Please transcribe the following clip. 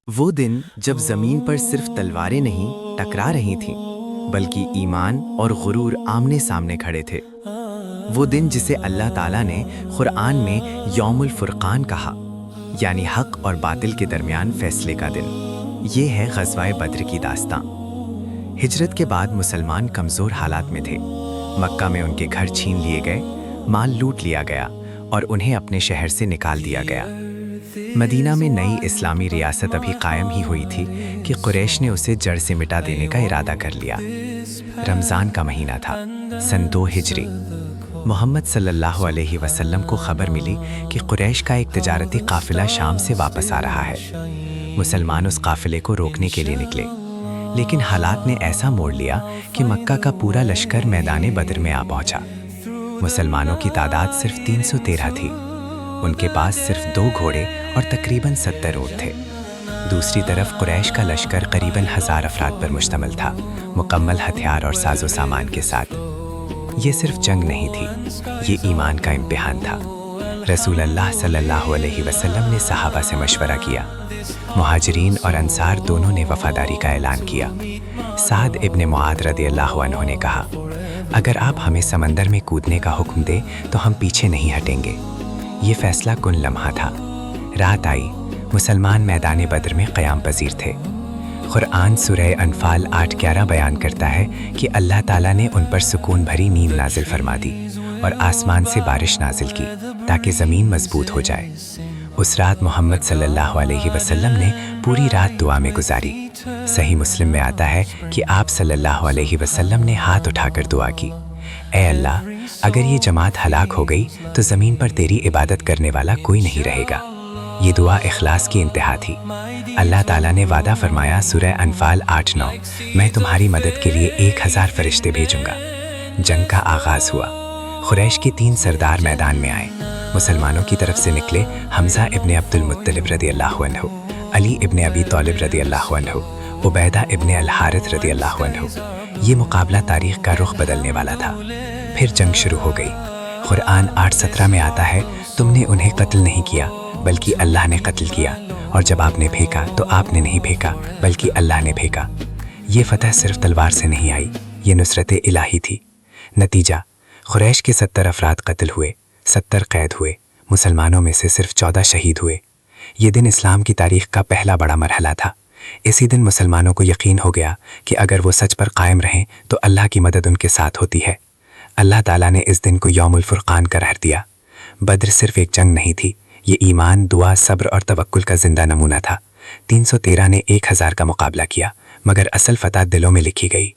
وہ دن جب زمین پر صرف تلواریں نہیں ٹکرا رہی تھیں بلکہ ایمان اور غرور آمنے سامنے کھڑے تھے۔ وہ دن جسے اللہ تعالیٰ نے قرآن میں یوم الفرقان کہا، یعنی حق اور باطل کے درمیان فیصلے کا دن۔ یہ ہے غزوہ بدر کی داستاں۔ ہجرت کے بعد مسلمان کمزور حالات میں تھے۔ مکہ میں ان کے گھر چھین لیے گئے، مال لوٹ لیا گیا اور انہیں اپنے شہر سے نکال دیا گیا۔ مدینہ میں نئی اسلامی ریاست ابھی قائم ہی ہوئی تھی کہ قریش نے اسے جڑ سے مٹا دینے کا ارادہ کر لیا۔ رمضان کا مہینہ تھا، سن 2 ہجری۔ محمد صلی اللہ علیہ وسلم کو خبر ملی کہ قریش کا ایک تجارتی قافلہ شام سے واپس آ رہا ہے۔ مسلمان اس قافلے کو روکنے کے لیے نکلے، لیکن حالات نے ایسا موڑ لیا کہ مکہ کا پورا لشکر میدان بدر میں آ پہنچا۔ مسلمانوں کی تعداد صرف 313 تھی۔ ان کے پاس صرف 2 گھوڑے اور تقریباً 70 اونٹ تھے۔ دوسری طرف قریش کا لشکر قریباً 1000 افراد پر مشتمل تھا، مکمل ہتھیار اور ساز و سامان کے ساتھ۔ یہ صرف جنگ نہیں تھی، یہ ایمان کا امتحان تھا۔ رسول اللہ صلی اللہ علیہ وسلم نے صحابہ سے مشورہ کیا۔ مہاجرین اور انصار دونوں نے وفاداری کا اعلان کیا۔ سعد ابن معاذ رضی اللہ عنہ نے کہا، اگر آپ ہمیں سمندر میں کودنے کا حکم دیں تو ہم پیچھے نہیں ہٹیں گے۔ یہ فیصلہ کن لمحہ تھا۔ رات آئی، مسلمان میدان بدر میں قیام پذیر تھے۔ قرآن سورہ انفال 8:11 بیان کرتا ہے کہ اللہ تعالیٰ نے ان پر سکون بھری نیند نازل فرما دی اور آسمان سے بارش نازل کی تاکہ زمین مضبوط ہو جائے۔ اس رات محمد صلی اللہ علیہ وسلم نے پوری رات دعا میں گزاری۔ صحیح مسلم میں آتا ہے کہ آپ صلی اللہ علیہ وسلم نے ہاتھ اٹھا کر دعا کی، اے اللہ، اگر یہ جماعت ہلاک ہو گئی تو زمین پر تیری عبادت کرنے والا کوئی نہیں رہے گا۔ یہ دعا اخلاص کی انتہا تھی۔ اللہ تعالیٰ نے وعدہ فرمایا سورہ انفال 8:9، میں تمہاری مدد کے لیے 1000 فرشتے بھیجوں گا۔ جنگ کا آغاز ہوا۔ قریش کے 3 سردار میدان میں آئے۔ مسلمانوں کی طرف سے نکلے حمزہ ابن عبد المطلب رضی اللہ عنہ، علی ابن ابی طالب رضی اللہ عنہ، عبیدہ ابن الحارث رضی اللہ عنہ۔ یہ مقابلہ تاریخ کا رخ بدلنے والا تھا۔ پھر جنگ شروع ہو گئی۔ قرآن 8:17 میں آتا ہے، تم نے انہیں قتل نہیں کیا بلکہ اللہ نے قتل کیا، اور جب آپ نے پھینکا تو آپ نے نہیں پھینکا بلکہ اللہ نے پھینکا۔ یہ فتح صرف تلوار سے نہیں آئی، یہ نصرت الہی تھی۔ نتیجہ، قریش کے 70 افراد قتل ہوئے، 70 قید ہوئے، مسلمانوں میں سے صرف 14 شہید ہوئے۔ یہ دن اسلام کی تاریخ کا پہلا بڑا مرحلہ تھا۔ اسی دن مسلمانوں کو یقین ہو گیا کہ اگر وہ سچ پر قائم رہیں تو اللہ کی مدد ان کے ساتھ ہوتی ہے۔ اللہ تعالیٰ نے اس دن کو یوم الفرقان قرار دیا۔ بدر صرف ایک جنگ نہیں تھی، یہ ایمان، دعا، صبر اور توکل کا زندہ نمونہ تھا۔ 313 نے 1000 کا مقابلہ کیا، مگر اصل فتح دلوں میں لکھی گئی۔